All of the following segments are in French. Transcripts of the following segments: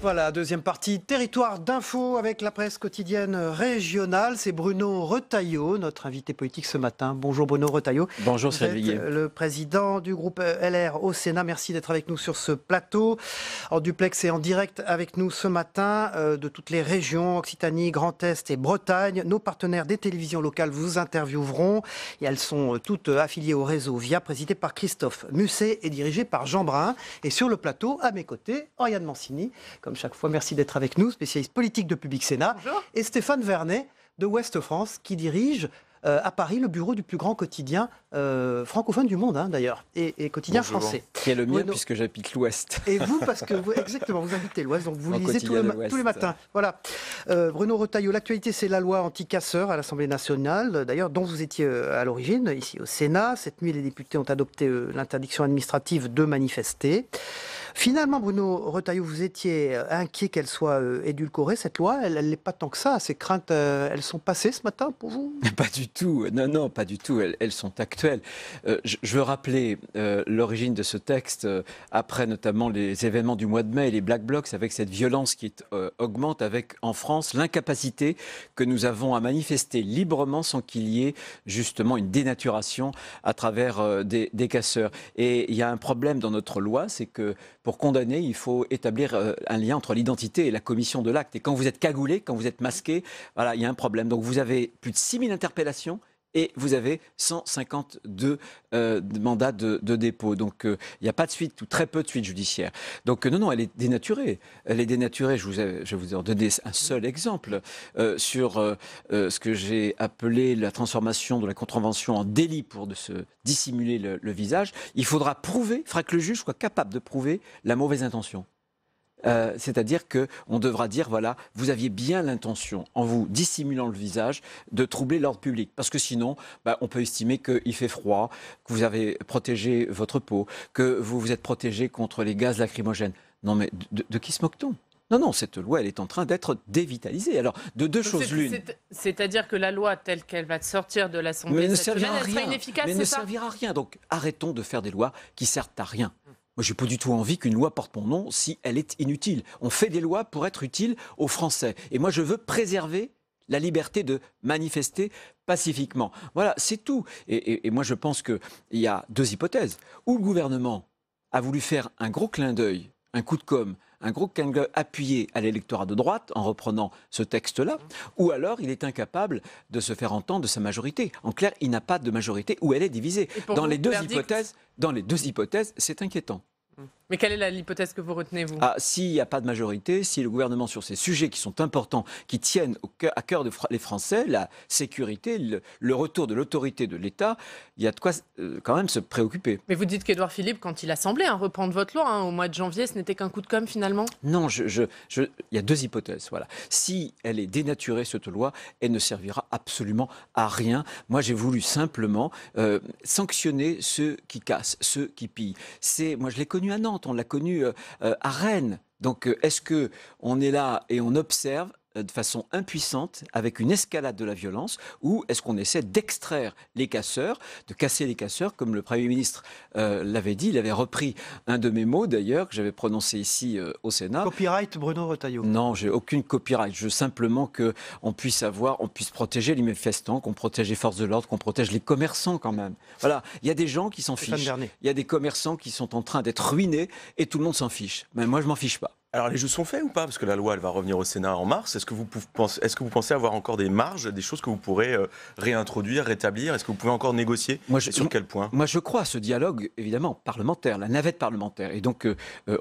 Voilà, deuxième partie, territoire d'info avec la presse quotidienne régionale. C'est Bruno Retailleau, notre invité politique ce matin. Bonjour Bruno Retailleau. Bonjour Cyril Viguier. Le président du groupe LR au Sénat. Merci d'être avec nous sur ce plateau. En duplex et en direct avec nous ce matin de toutes les régions, Occitanie, Grand Est et Bretagne. Nos partenaires des télévisions locales vous intervieweront. Et elles sont toutes affiliées au réseau VIA, présidé par Christophe Musset et dirigé par Jean Brun. Et sur le plateau, à mes côtés, Oriane Mancini. Comme chaque fois, merci d'être avec nous, spécialiste politique de Public Sénat. Bonjour. Et Stéphane Vernet de Ouest France, qui dirige à Paris le bureau du plus grand quotidien francophone du monde, d'ailleurs, et quotidien français. Qui est le mien, puisque j'habite l'Ouest. Et vous, parce que vous, exactement, vous habitez l'Ouest, donc vous lisez tous les matins. Voilà. Bruno Retailleau, l'actualité, c'est la loi anti-casseurs à l'Assemblée nationale, d'ailleurs, dont vous étiez à l'origine, ici au Sénat. Cette nuit, les députés ont adopté l'interdiction administrative de manifester. Finalement, Bruno Retailleau, vous étiez inquiet qu'elle soit édulcorée, cette loi. Elle n'est pas tant que ça. Ces craintes, elles sont passées ce matin pour vous? Pas du tout. Non, pas du tout. Elles sont actuelles. Je veux rappeler l'origine de ce texte après notamment les événements du mois de mai et les Black Blocs, avec cette violence qui augmente, avec en France l'incapacité que nous avons à manifester librement sans qu'il y ait justement une dénaturation à travers des casseurs. Et il y a un problème dans notre loi, c'est que pour condamner, il faut établir un lien entre l'identité et la commission de l'acte. Et quand vous êtes cagoulé, quand vous êtes masqué, voilà, il y a un problème. Donc vous avez plus de 6000 interpellations et vous avez 152 mandats de dépôt. Donc il n'y a pas de suite, ou très peu de suite judiciaire. Donc non, elle est dénaturée. Elle est dénaturée. Je vais vous en donner un seul exemple sur ce que j'ai appelé la transformation de la contravention en délit pour se dissimuler le visage. Il faudra que le juge soit capable de prouver la mauvaise intention. C'est-à-dire qu'on devra dire, voilà, vous aviez bien l'intention, en vous dissimulant le visage, de troubler l'ordre public. Parce que sinon, on peut estimer qu'il fait froid, que vous avez protégé votre peau, que vous vous êtes protégé contre les gaz lacrymogènes. Non, mais de qui se moque-t-on ? Non, cette loi, elle est en train d'être dévitalisée. Alors, de deux choses l'une. C'est-à-dire que la loi, telle qu'elle va sortir de l'Assemblée nationale, elle sera inefficace, mais ne servira à rien. Donc, arrêtons de faire des lois qui servent à rien. Moi, je n'ai pas du tout envie qu'une loi porte mon nom si elle est inutile. On fait des lois pour être utiles aux Français. Et moi, je veux préserver la liberté de manifester pacifiquement. Voilà, c'est tout. Et moi, je pense qu'il y a deux hypothèses. Ou le gouvernement a voulu faire un gros clin d'œil, un coup de com', un gros clin d'œil appuyé à l'électorat de droite en reprenant ce texte-là, ou alors il est incapable de se faire entendre de sa majorité. En clair, il n'a pas de majorité ou elle est divisée. Dans les deux hypothèses, c'est inquiétant. Mais quelle est l'hypothèse que vous retenez, vous ? S'il n'y a pas de majorité, si le gouvernement, sur ces sujets qui sont importants, qui tiennent à cœur les Français, la sécurité, le retour de l'autorité de l'État, il y a de quoi quand même se préoccuper. Mais vous dites qu'Édouard Philippe, quand il a semblé reprendre votre loi au mois de janvier, ce n'était qu'un coup de com' finalement ? Non, il y a deux hypothèses. Voilà. Si elle est dénaturée, cette loi, elle ne servira absolument à rien. Moi, j'ai voulu simplement sanctionner ceux qui cassent, ceux qui pillent. Moi, je l'ai connu à Nantes. On l'a connu à Rennes. Donc, est-ce qu'on est là et on observe de façon impuissante, avec une escalade de la violence, ou est-ce qu'on essaie d'extraire les casseurs, de casser les casseurs, comme le Premier ministre l'avait dit. Il avait repris un de mes mots, d'ailleurs, que j'avais prononcé ici au Sénat. Copyright Bruno Retailleau. Non, j'ai aucune copyright. Je veux simplement qu'on puisse protéger les manifestants, qu'on protège les forces de l'ordre, qu'on protège les commerçants quand même. Voilà, il y a des gens qui s'en fichent. Il y a des commerçants qui sont en train d'être ruinés et tout le monde s'en fiche. Mais moi, je m'en fiche pas. Alors les jeux sont faits ou pas? Parce que la loi, elle va revenir au Sénat en mars. Est-ce que vous pensez avoir encore des marges, des choses que vous pourrez réintroduire, rétablir? Est-ce que vous pouvez encore négocier? Sur quel point? Moi, je crois à ce dialogue, évidemment, parlementaire, la navette parlementaire. Et donc,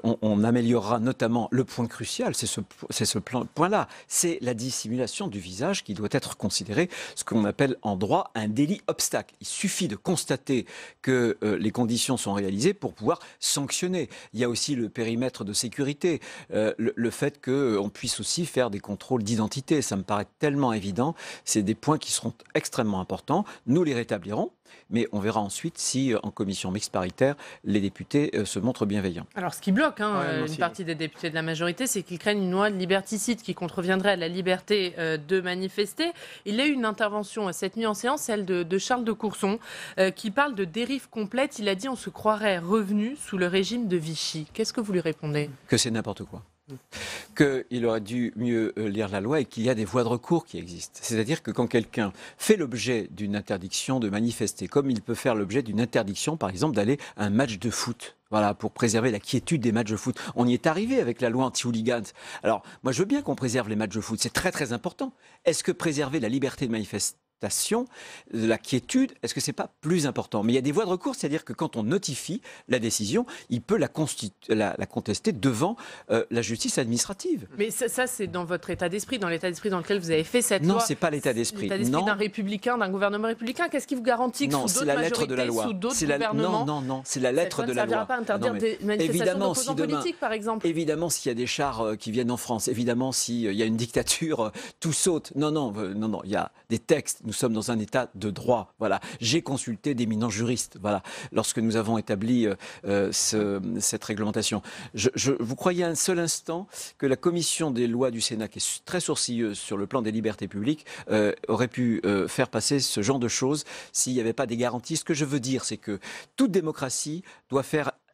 on améliorera notamment le point crucial, c'est ce point-là. C'est la dissimulation du visage qui doit être considéré, ce qu'on appelle en droit un délit obstacle. Il suffit de constater que les conditions sont réalisées pour pouvoir sanctionner. Il y a aussi le périmètre de sécurité. Le fait qu'on puisse aussi faire des contrôles d'identité, ça me paraît tellement évident. C'est des points qui seront extrêmement importants. Nous les rétablirons, mais on verra ensuite si, en commission mixte paritaire, les députés se montrent bienveillants. Alors, ce qui bloque une partie des députés de la majorité, c'est qu'ils craignent une loi de liberticide qui contreviendrait à la liberté de manifester. Il y a eu une intervention cette nuit en séance, celle de Charles de Courson, qui parle de dérive complète. Il a dit on se croirait revenu sous le régime de Vichy. Qu'est-ce que vous lui répondez? Que c'est n'importe quoi. qu'il aurait dû mieux lire la loi et qu'il y a des voies de recours qui existent. C'est-à-dire que quand quelqu'un fait l'objet d'une interdiction de manifester, comme il peut faire l'objet d'une interdiction, par exemple, d'aller à un match de foot, voilà, pour préserver la quiétude des matchs de foot. On y est arrivé avec la loi anti-hooligans. Alors, moi, je veux bien qu'on préserve les matchs de foot. C'est très, très important. Est-ce que préserver la liberté de manifestation, la quiétude, est-ce que c'est pas plus important? Mais il y a des voies de recours, c'est-à-dire que quand on notifie la décision, il peut la contester devant la justice administrative. Mais ça c'est dans votre état d'esprit, dans l'état d'esprit dans lequel vous avez fait cette loi. Non, c'est pas l'état d'esprit. L'état d'esprit d'un républicain, d'un gouvernement républicain. Qu'est-ce qui vous garantit que sous d'autres majorités, sous d'autres gouvernements, non, c'est la lettre de la loi. Ça ne servira pas à interdire des manifestations d'opposants politiques, par exemple. Évidemment, s'il y a des chars qui viennent en France, évidemment, s'il y a une dictature, tout saute. Non, il y a des textes. Nous sommes dans un état de droit. Voilà. J'ai consulté d'éminents juristes. Voilà. Lorsque nous avons établi cette réglementation, vous croyez un seul instant que la commission des lois du Sénat, qui est très sourcilleuse sur le plan des libertés publiques, aurait pu faire passer ce genre de choses s'il n'y avait pas des garanties? Ce que je veux dire, c'est que toute démocratie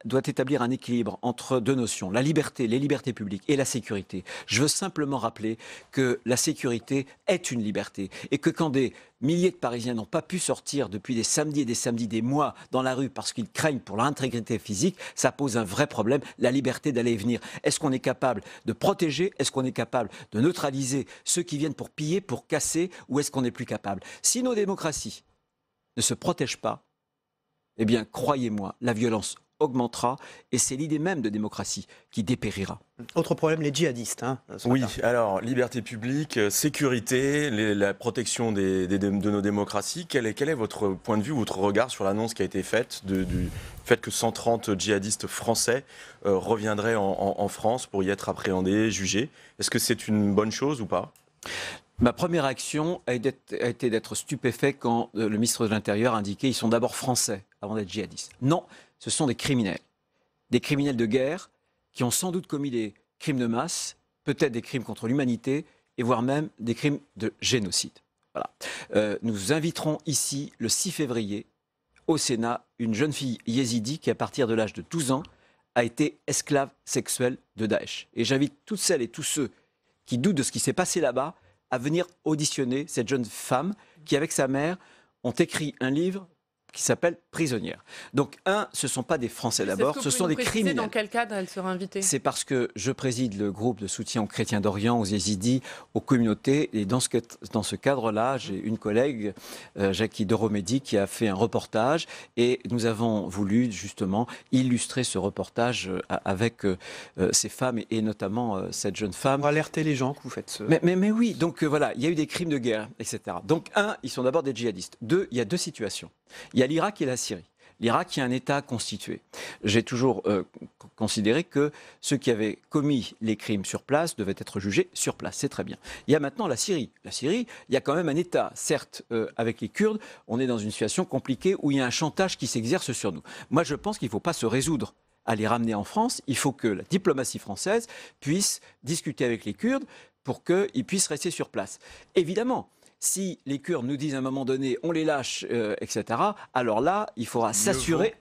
doit établir un équilibre entre deux notions, la liberté, les libertés publiques et la sécurité. Je veux simplement rappeler que la sécurité est une liberté et que quand des milliers de Parisiens n'ont pas pu sortir depuis des samedis et des samedis, des mois dans la rue parce qu'ils craignent pour leur intégrité physique, ça pose un vrai problème, la liberté d'aller et venir. Est-ce qu'on est capable de protéger? Est-ce qu'on est capable de neutraliser ceux qui viennent pour piller, pour casser, ou est-ce qu'on n'est plus capable? Si nos démocraties ne se protègent pas, eh bien, croyez-moi, la violence augmentera et c'est l'idée même de démocratie qui dépérira. Autre problème, les djihadistes. Oui, alors, liberté publique, sécurité, la protection de nos démocraties. Quel est votre point de vue, votre regard sur l'annonce qui a été faite du fait que 130 djihadistes français reviendraient en France pour y être appréhendés, jugés? Est-ce que c'est une bonne chose ou pas? Ma première réaction a été d'être stupéfait quand le ministre de l'Intérieur a indiqué qu'ils sont d'abord français avant d'être djihadistes. Non, ce sont des criminels de guerre qui ont sans doute commis des crimes de masse, peut-être des crimes contre l'humanité et voire même des crimes de génocide. Voilà. Nous inviterons ici le 6 février au Sénat une jeune fille yézidi qui à partir de l'âge de 12 ans a été esclave sexuelle de Daesh. Et j'invite toutes celles et tous ceux qui doutent de ce qui s'est passé là-bas à venir auditionner cette jeune femme qui, avec sa mère, ont écrit un livre qui s'appelle Prisonnière. Donc, ce ne sont pas des Français d'abord, ce sont des criminels. Dans quel cadre elle sera invitée? C'est parce que je préside le groupe de soutien aux chrétiens d'Orient, aux yézidis, aux communautés. Et dans ce cadre-là, j'ai une collègue, Jackie Doromédi, qui a fait un reportage. Et nous avons voulu justement illustrer ce reportage avec ces femmes et notamment cette jeune femme. Pour alerter les gens que vous faites ce... Mais oui, donc voilà, il y a eu des crimes de guerre, etc. Donc, ils sont d'abord des djihadistes. Deux, il y a deux situations. Il y a l'Irak et la Syrie. L'Irak qui est un État constitué. J'ai toujours considéré que ceux qui avaient commis les crimes sur place devaient être jugés sur place. C'est très bien. Il y a maintenant la Syrie. La Syrie, il y a quand même un État. Certes, avec les Kurdes, on est dans une situation compliquée où il y a un chantage qui s'exerce sur nous. Moi, je pense qu'il ne faut pas se résoudre à les ramener en France. Il faut que la diplomatie française puisse discuter avec les Kurdes pour qu'ils puissent rester sur place. Évidemment, si les Kurdes nous disent à un moment donné, on les lâche, etc., alors là, il faudra s'assurer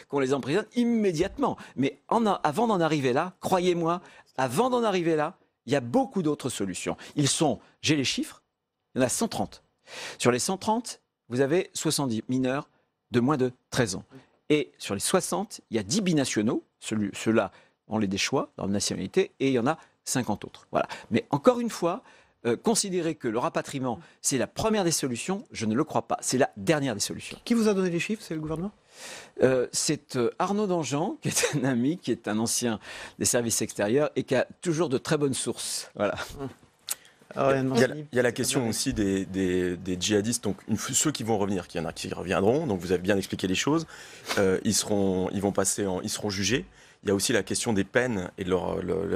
qu'on les emprisonne immédiatement. Mais avant d'en arriver là, croyez-moi, il y a beaucoup d'autres solutions. J'ai les chiffres, il y en a 130. Sur les 130, vous avez 70 mineurs de moins de 13 ans. Et sur les 60, il y a 10 binationaux, ceux-là ont les des choix dans la nationalité, et il y en a 50 autres. Voilà. Mais encore une fois, considérer que le rapatriement, c'est la première des solutions, je ne le crois pas. C'est la dernière des solutions. Qui vous a donné les chiffres? C'est le gouvernement? C'est Arnaud Danjean, qui est un ami, qui est un ancien des services extérieurs et qui a toujours de très bonnes sources. Voilà. Il y a la question aussi des djihadistes, donc ceux qui vont revenir, qu'il y en a qui reviendront, donc vous avez bien expliqué les choses, ils seront jugés. Il y a aussi la question des peines et de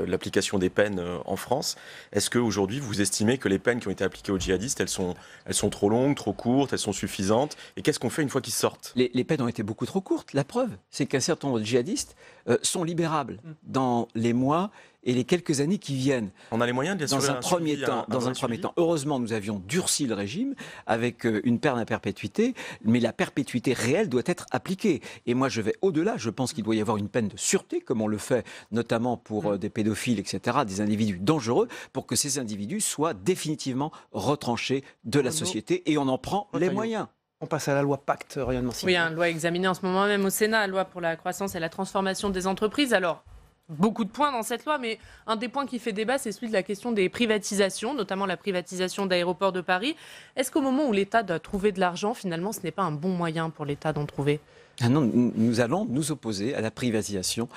l'application des peines en France. Est-ce qu'aujourd'hui, vous estimez que les peines qui ont été appliquées aux djihadistes, elles sont trop longues, trop courtes, elles sont suffisantes? Et qu'est-ce qu'on fait une fois qu'ils sortent? Les peines ont été beaucoup trop courtes. La preuve, c'est qu'un certain nombre de djihadistes sont libérables dans les mois et les quelques années qui viennent. On a les moyens de dans un premier temps. Heureusement, nous avions durci le régime avec une peine à perpétuité, mais la perpétuité réelle doit être appliquée. Et moi, je vais au-delà. Je pense qu'il doit y avoir une peine de sûreté, comme on le fait notamment pour des pédophiles, etc., des individus dangereux, pour que ces individus soient définitivement retranchés de la société. Et on en prend les moyens. On passe à la loi Pacte, Oriane Mancini. Oui, une loi examinée en ce moment même au Sénat, la loi pour la croissance et la transformation des entreprises. Alors, beaucoup de points dans cette loi, mais un des points qui fait débat, c'est celui de la question des privatisations, notamment la privatisation d'Aéroports de Paris. Est-ce qu'au moment où l'État doit trouver de l'argent, finalement, ce n'est pas un bon moyen pour l'État d'en trouver ? Non, nous allons nous opposer à la privatisation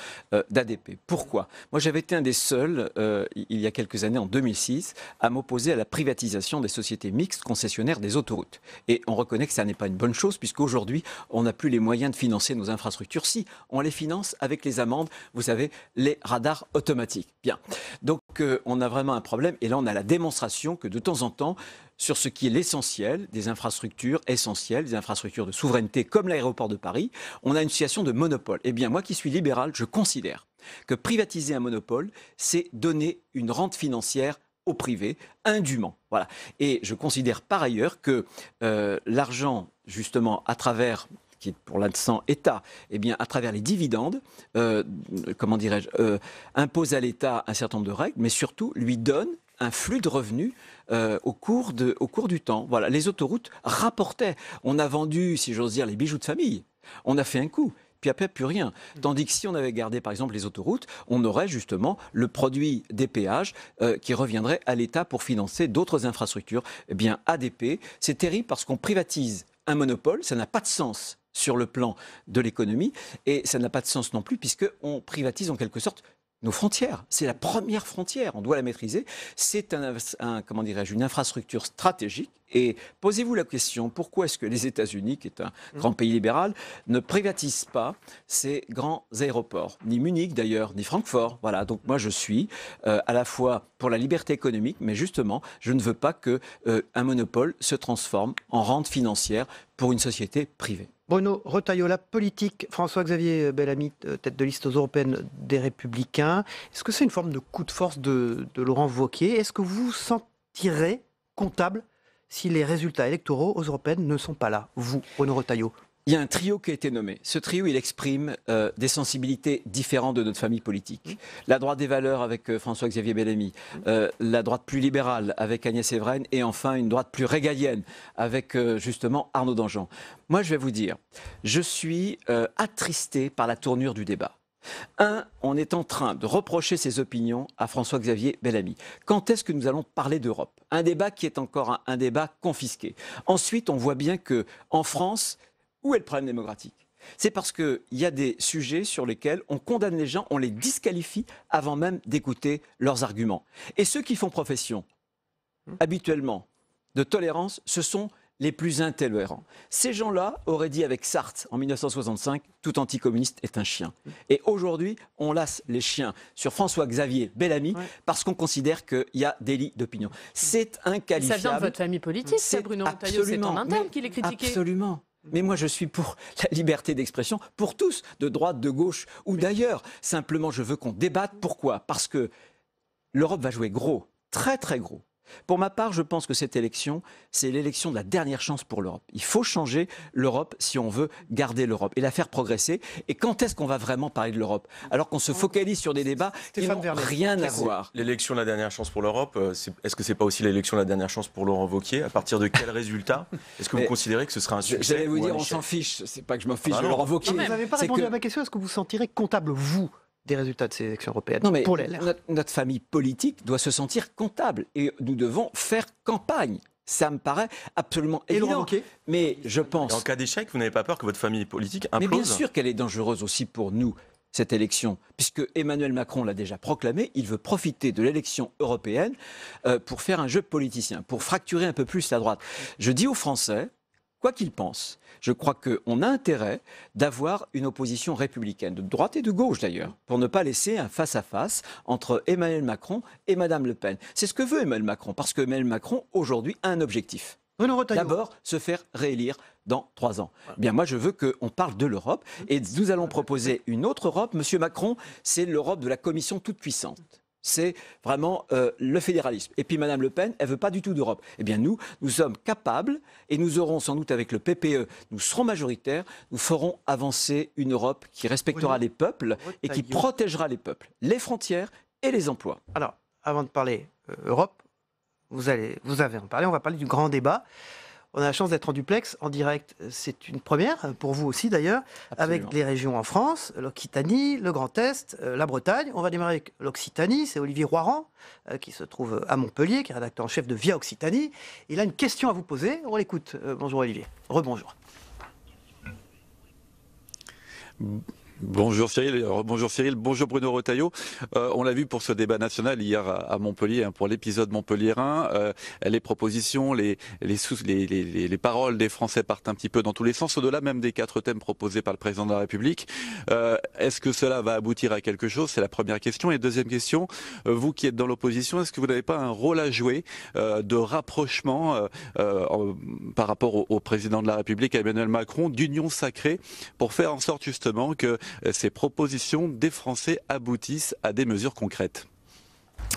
d'ADP. Pourquoi ? Moi, j'avais été un des seuls, il y a quelques années, en 2006, à m'opposer à la privatisation des sociétés mixtes concessionnaires des autoroutes. Et on reconnaît que ça n'est pas une bonne chose, puisqu'aujourd'hui, on n'a plus les moyens de financer nos infrastructures. Si, on les finance avec les amendes, vous savez, les radars automatiques. Bien. Donc, on a vraiment un problème. Et là, on a la démonstration que de temps en temps, sur ce qui est l'essentiel, des infrastructures essentielles, des infrastructures de souveraineté comme l'aéroport de Paris, on a une situation de monopole. Eh bien, moi qui suis libéral, je considère que privatiser un monopole, c'est donner une rente financière au privé, indûment. Voilà. Et je considère par ailleurs que l'argent, justement, à travers qui est pour l'instant État, eh bien, à travers les dividendes, impose à l'État un certain nombre de règles, mais surtout lui donne un flux de revenus au cours du temps. Voilà, les autoroutes rapportaient. On a vendu, si j'ose dire, les bijoux de famille. On a fait un coup. Puis après, plus rien. Tandis que si on avait gardé, par exemple, les autoroutes, on aurait justement le produit des péages qui reviendrait à l'État pour financer d'autres infrastructures. Eh bien, ADP, c'est terrible parce qu'on privatise un monopole, ça n'a pas de sens sur le plan de l'économie et ça n'a pas de sens non plus puisqu'on privatise en quelque sorte nos frontières. C'est la première frontière, on doit la maîtriser. C'est une infrastructure stratégique. Et posez-vous la question, pourquoi est-ce que les États-Unis, qui est un grand pays libéral, ne privatisent pas ces grands aéroports ? Ni Munich d'ailleurs, ni Francfort. Voilà, donc moi je suis à la fois pour la liberté économique, mais justement, je ne veux pas qu'un monopole se transforme en rente financière pour une société privée. Bruno Retailleau, la politique, François-Xavier Bellamy, tête de liste aux européennes des Républicains. Est-ce que c'est une forme de coup de force de Laurent Wauquiez ? Est-ce que vous vous sentirez comptable si les résultats électoraux aux européennes ne sont pas là, vous, Bruno Retailleau ? Il y a un trio qui a été nommé. Ce trio, il exprime des sensibilités différentes de notre famille politique. La droite des valeurs avec François-Xavier Bellamy, la droite plus libérale avec Agnès Evren et enfin une droite plus régalienne avec justement Arnaud Danjean. Moi, je vais vous dire, je suis attristé par la tournure du débat. On est en train de reprocher ses opinions à François-Xavier Bellamy. Quand est-ce que nous allons parler d'Europe ? Un débat qui est encore un débat confisqué. Ensuite, on voit bien qu'en France, où est le problème démocratique ? C'est parce qu'il y a des sujets sur lesquels on condamne les gens, on les disqualifie avant même d'écouter leurs arguments. Et ceux qui font profession, habituellement, de tolérance, ce sont les plus intolérants. Ces gens-là auraient dit avec Sartre en 1965, tout anticommuniste est un chien. Et aujourd'hui, on lasse les chiens sur François-Xavier Bellamy parce qu'on considère qu'il y a délit d'opinion. C'est inqualifiable. Ça vient de votre famille politique, ça, Bruno Retailleau, c'est en interne qu'il est critiqué. Absolument. Mais moi, je suis pour la liberté d'expression, pour tous, de droite, de gauche ou d'ailleurs. Simplement, je veux qu'on débatte. Pourquoi ? Parce que l'Europe va jouer gros, très très gros. Pour ma part, je pense que cette élection, c'est l'élection de la dernière chance pour l'Europe. Il faut changer l'Europe si on veut garder l'Europe et la faire progresser. Et quand est-ce qu'on va vraiment parler de l'Europe ? Alors qu'on se focalise sur des débats qui n'ont rien à voir. L'élection de la dernière chance pour l'Europe, est-ce que ce n'est pas aussi l'élection de la dernière chance pour Laurent Wauquiez ? À partir de quel résultat est-ce que vous considérez que ce sera un succès ? J'allais vous dire, on s'en fiche. C'est pas que je m'en fiche de Laurent Wauquiez. Vous n'avez pas répondu à ma question. Est-ce que vous sentirez comptable, vous, des résultats de ces élections européennes? Non, mais pour notre famille politique doit se sentir comptable et nous devons faire campagne. Ça me paraît absolument évident. Mais je pense... Et en cas d'échec, vous n'avez pas peur que votre famille politique implose ? Mais bien sûr qu'elle est dangereuse aussi pour nous, cette élection, puisque Emmanuel Macron l'a déjà proclamé, il veut profiter de l'élection européenne pour faire un jeu politicien, pour fracturer un peu plus la droite. Je dis aux Français, quoi qu'ils pensent, je crois qu'on a intérêt d'avoir une opposition républicaine, de droite et de gauche d'ailleurs, pour ne pas laisser un face-à-face entre Emmanuel Macron et Madame Le Pen. C'est ce que veut Emmanuel Macron, parce que Emmanuel Macron, aujourd'hui, a un objectif. D'abord, se faire réélire dans 3 ans. Bien, moi, je veux qu'on parle de l'Europe, et nous allons proposer une autre Europe. Monsieur Macron, c'est l'Europe de la Commission toute puissante. c'est vraiment le fédéralisme. Et puis Mme Le Pen, elle ne veut pas du tout d'Europe. Eh bien nous sommes capables, et nous aurons sans doute avec le PPE, nous serons majoritaires, nous ferons avancer une Europe qui respectera les peuples et qui protégera les peuples, les frontières et les emplois. Alors, avant de parler Europe, vous avez en parlé, on va parler du grand débat. On a la chance d'être en duplex, en direct. C'est une première, pour vous aussi d'ailleurs, avec les régions en France, l'Occitanie, le Grand Est, la Bretagne. On va démarrer avec l'Occitanie. C'est Olivier Roiran, qui se trouve à Montpellier, qui est rédacteur en chef de Via Occitanie. Il a une question à vous poser. On l'écoute. Bonjour Olivier. Rebonjour. Bonjour Cyril, bonjour Bruno Retailleau. On l'a vu pour ce débat national hier à Montpellier, pour l'épisode montpelliérain. Les propositions, les paroles des Français partent un petit peu dans tous les sens, au-delà même des 4 thèmes proposés par le président de la République. Est-ce que cela va aboutir à quelque chose? C'est la première question. Et deuxième question, vous qui êtes dans l'opposition, est-ce que vous n'avez pas un rôle à jouer de rapprochement par rapport au président de la République, à Emmanuel Macron, d'union sacrée, pour faire en sorte justement que ces propositions des Français aboutissent à des mesures concrètes?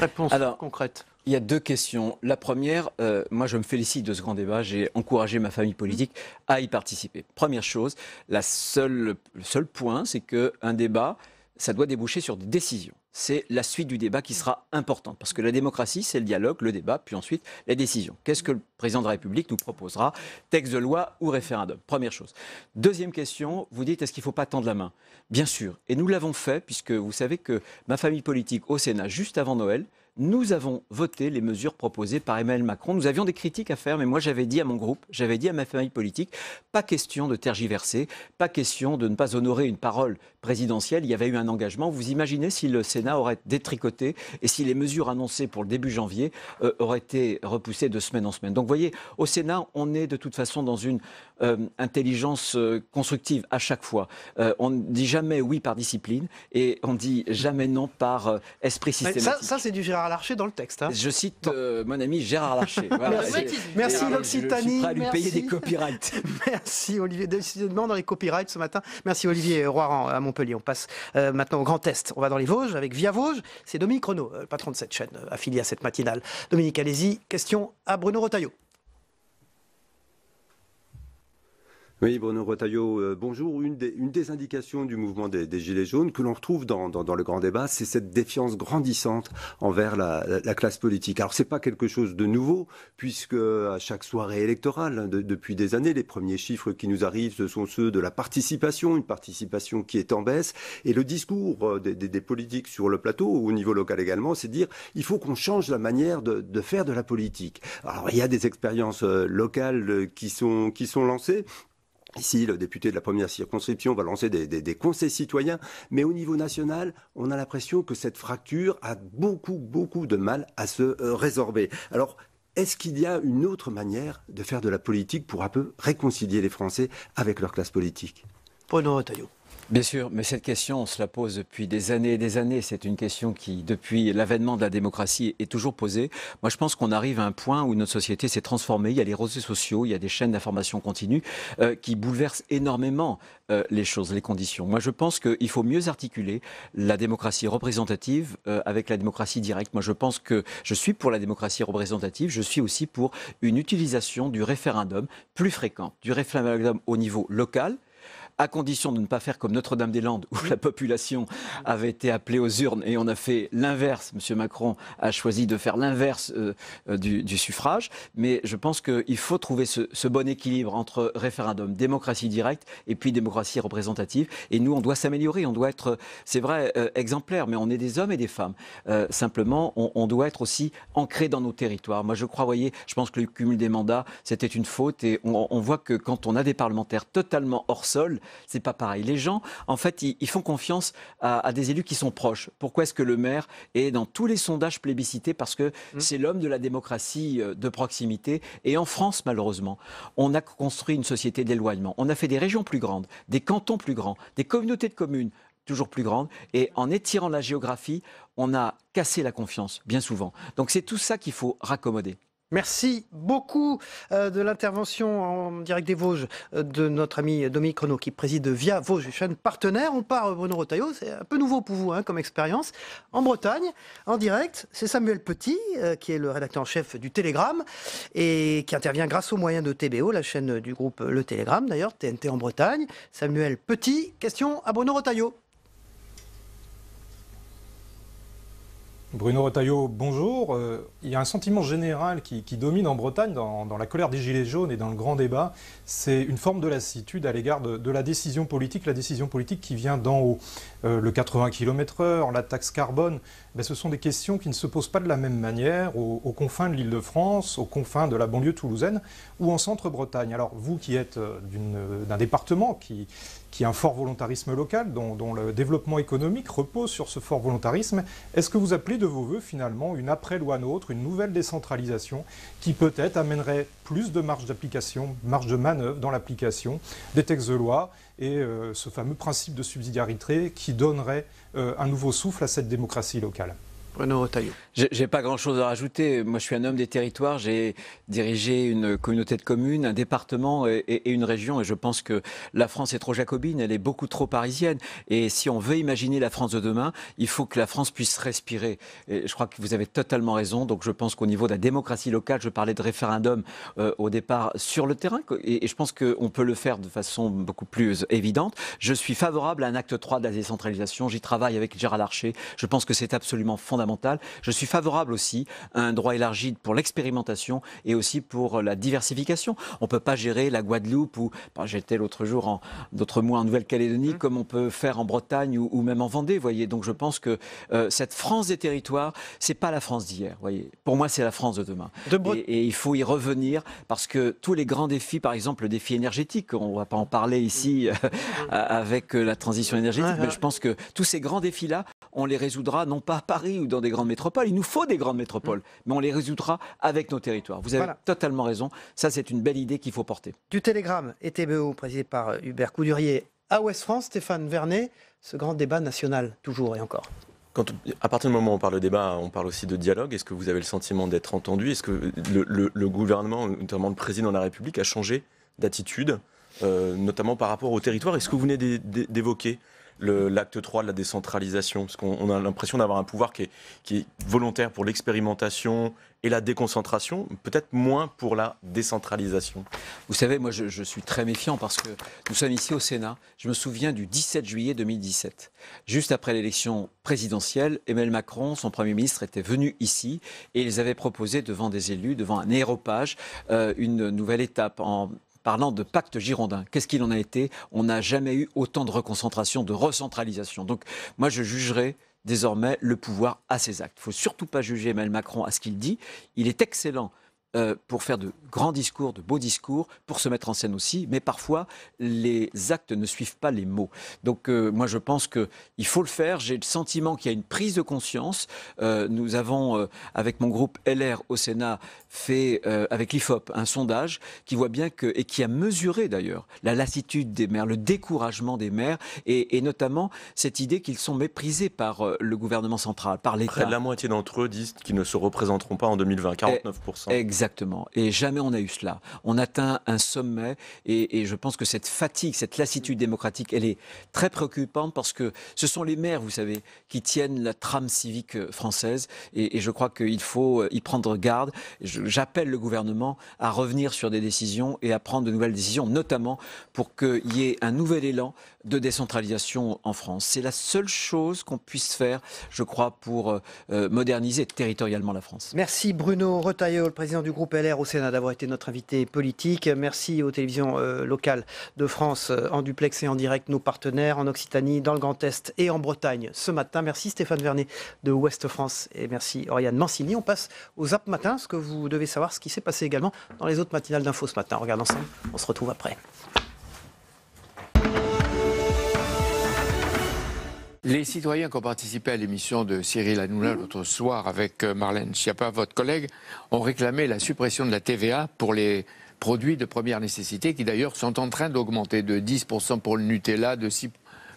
Réponse concrète. Il y a 2 questions. La première, moi je me félicite de ce grand débat. J'ai encouragé ma famille politique à y participer. Première chose, le seul point, c'est qu'un débat, ça doit déboucher sur des décisions. C'est la suite du débat qui sera importante. Parce que la démocratie, c'est le dialogue, le débat, puis ensuite la décision. Qu'est-ce que le président de la République nous proposera? Texte de loi ou référendum? Première chose. Deuxième question, vous dites, est-ce qu'il ne faut pas tendre la main? Bien sûr. Et nous l'avons fait, puisque vous savez que ma famille politique au Sénat, juste avant Noël, nous avons voté les mesures proposées par Emmanuel Macron. Nous avions des critiques à faire, mais moi j'avais dit à mon groupe, j'avais dit à ma famille politique, pas question de tergiverser, pas question de ne pas honorer une parole présidentielle. Il y avait eu un engagement. Vous imaginez si le Sénat aurait détricoté et si les mesures annoncées pour le début janvier auraient été repoussées de semaine en semaine. Donc vous voyez, au Sénat, on est de toute façon dans une intelligence constructive à chaque fois. On ne dit jamais oui par discipline et on ne dit jamais non par esprit systématique. Ça c'est du Gérard Larcher dans le texte. Je cite mon ami Gérard Larcher. Voilà, merci l'Occitanie. Je suis prêt à lui payer des copyrights. Merci Olivier. Décidément dans les copyrights ce matin. Merci Olivier Roiran à Montpellier. On passe maintenant au Grand Est. On va dans les Vosges avec Via Vosges. C'est Dominique Renaud, le patron de cette chaîne affiliée à cette matinale. Dominique, allez-y. Question à Bruno Retailleau. Oui, Bruno Retailleau, bonjour. Une des indications du mouvement des Gilets jaunes que l'on retrouve dans le grand débat, c'est cette défiance grandissante envers la classe politique. Alors, c'est pas quelque chose de nouveau, puisque à chaque soirée électorale, depuis des années, les premiers chiffres qui nous arrivent, ce sont ceux de la participation, une participation qui est en baisse. Et le discours des politiques sur le plateau, au niveau local également, c'est de dire il faut qu'on change la manière de faire de la politique. Alors, il y a des expériences locales qui sont lancées. Ici, le député de la première circonscription va lancer des conseils citoyens, mais au niveau national, on a l'impression que cette fracture a beaucoup de mal à se résorber. Alors, est-ce qu'il y a une autre manière de faire de la politique pour un peu réconcilier les Français avec leur classe politique? Bruno Retailleau. Bien sûr, mais cette question, on se la pose depuis des années et des années. C'est une question qui, depuis l'avènement de la démocratie, est toujours posée. Moi, je pense qu'on arrive à un point où notre société s'est transformée. Il y a les réseaux sociaux, il y a des chaînes d'information continue qui bouleversent énormément les choses, les conditions. Moi, je pense qu'il faut mieux articuler la démocratie représentative avec la démocratie directe. Moi, je pense que je suis pour la démocratie représentative. Je suis aussi pour une utilisation du référendum plus fréquente, du référendum au niveau local, à condition de ne pas faire comme Notre-Dame-des-Landes, où la population avait été appelée aux urnes et on a fait l'inverse. M. Macron a choisi de faire l'inverse du suffrage. Mais je pense qu'il faut trouver ce bon équilibre entre référendum, démocratie directe et puis démocratie représentative. Et nous, on doit s'améliorer, on doit être, c'est vrai, exemplaire, mais on est des hommes et des femmes. Simplement, on doit être aussi ancré dans nos territoires. Moi, je crois, voyez, je pense que le cumul des mandats, c'était une faute. Et on voit que quand on a des parlementaires totalement hors sol, c'est pas pareil. Les gens, en fait, ils font confiance à des élus qui sont proches. Pourquoi est-ce que le maire est dans tous les sondages plébiscités? Parce que c'est l'homme de la démocratie de proximité. Et en France, malheureusement, on a construit une société d'éloignement. On a fait des régions plus grandes, des cantons plus grands, des communautés de communes toujours plus grandes. Et en étirant la géographie, on a cassé la confiance, bien souvent. Donc c'est tout ça qu'il faut raccommoder. Merci beaucoup de l'intervention en direct des Vosges de notre ami Dominique Renaud qui préside Via Vosges, chaîne partenaire. On part, Bruno Retailleau, c'est un peu nouveau pour vous comme expérience. En Bretagne, en direct, c'est Samuel Petit qui est le rédacteur en chef du Télégramme et qui intervient grâce aux moyens de TBO, la chaîne du groupe Le Télégramme d'ailleurs, TNT en Bretagne. Samuel Petit, question à Bruno Retailleau. Bruno Retailleau, bonjour. Il y a un sentiment général qui domine en Bretagne, dans la colère des Gilets jaunes et dans le grand débat. C'est une forme de lassitude à l'égard de la décision politique qui vient d'en haut. Le 80 km/h, la taxe carbone, ce sont des questions qui ne se posent pas de la même manière aux confins de l'Île-de-France, aux confins de la banlieue toulousaine ou en centre-Bretagne. Alors vous qui êtes d'un département qui a un fort volontarisme local, dont le développement économique repose sur ce fort volontarisme, est-ce que vous appelez de vos voeux finalement une après-loi NOTRe, une nouvelle décentralisation qui peut-être amènerait plus de marge d'application, marge de manœuvre dans l'application des textes de loi et ce fameux principe de subsidiarité qui donnerait un nouveau souffle à cette démocratie locale? Bruno Retailleau. J'ai pas grand-chose à rajouter. Moi, je suis un homme des territoires. J'ai dirigé une communauté de communes, un département et une région. Et je pense que la France est trop jacobine, elle est beaucoup trop parisienne. Et si on veut imaginer la France de demain, il faut que la France puisse respirer. Et je crois que vous avez totalement raison. Donc, je pense qu'au niveau de la démocratie locale, je parlais de référendum au départ sur le terrain. Et je pense qu'on peut le faire de façon beaucoup plus évidente. Je suis favorable à un acte 3 de la décentralisation. J'y travaille avec Gérard Larcher. Je pense que c'est absolument fondamental. Je suis favorable aussi à un droit élargi pour l'expérimentation et aussi pour la diversification. On ne peut pas gérer la Guadeloupe ou j'étais l'autre jour, d'autres mois en Nouvelle-Calédonie, comme on peut faire en Bretagne ou même en Vendée. Voyez. Donc je pense que cette France des territoires, c'est pas la France d'hier. Voyez. Pour moi, c'est la France de demain. Et il faut y revenir parce que tous les grands défis, par exemple le défi énergétique, on ne va pas en parler ici avec la transition énergétique, mais je pense que tous ces grands défis-là, on les résoudra non pas à Paris ou dans des grandes métropoles. Il nous faut des grandes métropoles, mais on les résoudra avec nos territoires. Vous avez totalement raison. Ça, c'est une belle idée qu'il faut porter. Du Télégramme et TBO, présidé par Hubert Coudurier, à Ouest France, Stéphane Vernet, ce grand débat national, toujours et encore. À partir du moment où on parle de débat, on parle aussi de dialogue. Est-ce que vous avez le sentiment d'être entendu? Est-ce que le gouvernement, notamment le président de la République, a changé d'attitude, notamment par rapport au territoire? Est-ce que vous venez d'évoquer l'acte 3 de la décentralisation, parce qu'on a l'impression d'avoir un pouvoir qui est volontaire pour l'expérimentation et la déconcentration, peut-être moins pour la décentralisation. Vous savez, moi je suis très méfiant parce que nous sommes ici au Sénat. Je me souviens du 17 juillet 2017. Juste après l'élection présidentielle, Emmanuel Macron, son Premier ministre, était venu ici et ils avaient proposé devant des élus, devant un aéropage, une nouvelle étape en parlant de pacte girondin. Qu'est-ce qu'il en a été? On n'a jamais eu autant de reconcentration, de recentralisation. Donc moi, je jugerai désormais le pouvoir à ses actes. Il ne faut surtout pas juger Emmanuel Macron à ce qu'il dit. Il est excellent pour faire de grands discours, de beaux discours, pour se mettre en scène aussi, mais parfois les actes ne suivent pas les mots. Donc moi je pense qu'il faut le faire. J'ai le sentiment qu'il y a une prise de conscience. Nous avons, avec mon groupe LR au Sénat, fait avec l'IFOP un sondage qui voit bien et qui a mesuré d'ailleurs la lassitude des maires, le découragement des maires et notamment cette idée qu'ils sont méprisés par le gouvernement central, par l'État. Près de la moitié d'entre eux disent qu'ils ne se représenteront pas en 2020, 49%. Exactement. Et jamais on a eu cela. On atteint un sommet et je pense que cette fatigue, cette lassitude démocratique, elle est très préoccupante parce que ce sont les maires, vous savez, qui tiennent la trame civique française et je crois qu'il faut y prendre garde. J'appelle le gouvernement à revenir sur des décisions et à prendre de nouvelles décisions, notamment pour qu'il y ait un nouvel élan de décentralisation en France. C'est la seule chose qu'on puisse faire, je crois, pour moderniser territorialement la France. Merci Bruno Retailleau, le président du groupe LR au Sénat, d'avoir été notre invité politique. Merci aux télévisions locales de France, en duplex et en direct, nos partenaires en Occitanie, dans le Grand Est et en Bretagne ce matin. Merci Stéphane Vernet de Ouest France et merci Oriane Mancini. On passe au Zap Matin, ce que vous devez savoir, ce qui s'est passé également dans les autres matinales d'infos ce matin. On regarde ensemble, on se retrouve après. Les citoyens qui ont participé à l'émission de Cyril Hanouna l'autre soir avec Marlène Schiappa, votre collègue, ont réclamé la suppression de la TVA pour les produits de première nécessité qui d'ailleurs sont en train d'augmenter de 10% pour le Nutella, de 6%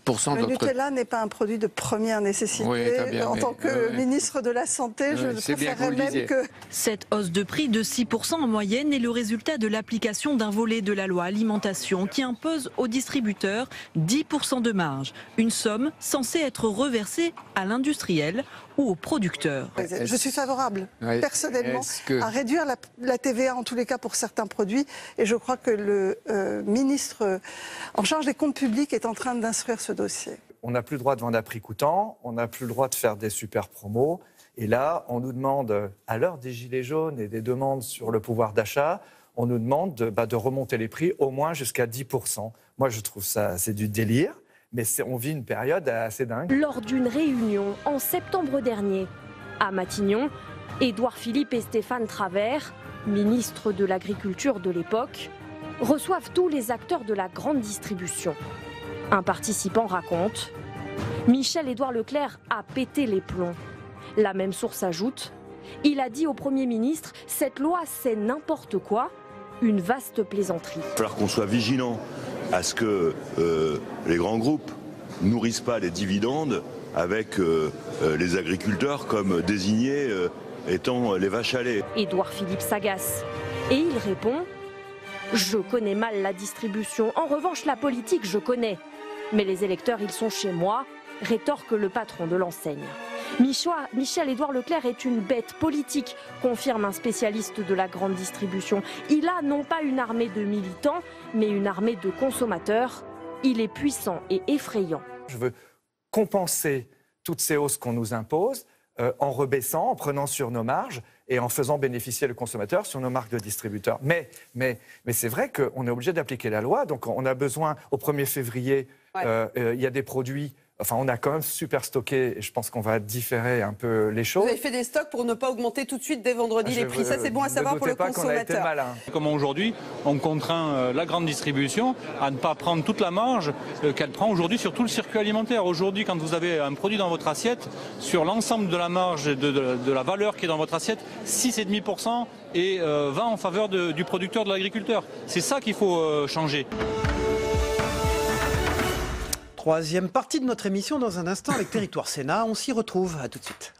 Le Nutella n'est pas un produit de première nécessité. Oui, bien, en tant que ministre de la Santé, je préférerais même que... Cette hausse de prix de 6% en moyenne est le résultat de l'application d'un volet de la loi alimentation qui impose aux distributeurs 10% de marge. Une somme censée être reversée à l'industriel ou aux producteurs. Je suis favorable, personnellement, à réduire la TVA, en tous les cas pour certains produits. Et je crois que le ministre en charge des comptes publics est en train d'instruire ce dossier. On n'a plus le droit de vendre à prix coûtant, on n'a plus le droit de faire des super promos. Et là, on nous demande, à l'heure des gilets jaunes et des demandes sur le pouvoir d'achat, on nous demande de remonter les prix au moins jusqu'à 10%. Moi, je trouve ça, c'est du délire. Mais on vit une période assez dingue. Lors d'une réunion en septembre dernier, à Matignon, Édouard Philippe et Stéphane Travert, ministres de l'Agriculture de l'époque, reçoivent tous les acteurs de la grande distribution. Un participant raconte « Michel-Édouard Leclerc a pété les plombs ». La même source ajoute « Il a dit au Premier ministre « Cette loi, c'est n'importe quoi ». Une vaste plaisanterie. Il va falloir qu'on soit vigilant à ce que les grands groupes nourrissent pas les dividendes avec les agriculteurs comme désignés étant les vaches à lait. Édouard Philippe s'agace et il répond « Je connais mal la distribution, en revanche la politique je connais. Mais les électeurs ils sont chez moi », rétorque le patron de l'enseigne. Michel-Édouard Leclerc est une bête politique, confirme un spécialiste de la grande distribution. Il a non pas une armée de militants, mais une armée de consommateurs. Il est puissant et effrayant. Je veux compenser toutes ces hausses qu'on nous impose en rebaissant, en prenant sur nos marges et en faisant bénéficier le consommateur sur nos marques de distributeurs. Mais c'est vrai qu'on est obligé d'appliquer la loi. Donc on a besoin, au 1er février, il y a des produits... Enfin, on a quand même super stocké et je pense qu'on va différer un peu les choses. Vous avez fait des stocks pour ne pas augmenter tout de suite dès vendredi les prix. Ça, c'est bon à savoir pour le consommateur. Comme aujourd'hui, on contraint la grande distribution à ne pas prendre toute la marge qu'elle prend aujourd'hui sur tout le circuit alimentaire. Aujourd'hui, quand vous avez un produit dans votre assiette, sur l'ensemble de la marge et de la valeur qui est dans votre assiette, 6,5% et 20% en faveur du producteur, de l'agriculteur. C'est ça qu'il faut changer. Troisième partie de notre émission dans un instant avec Territoire Sénat. On s'y retrouve. À tout de suite.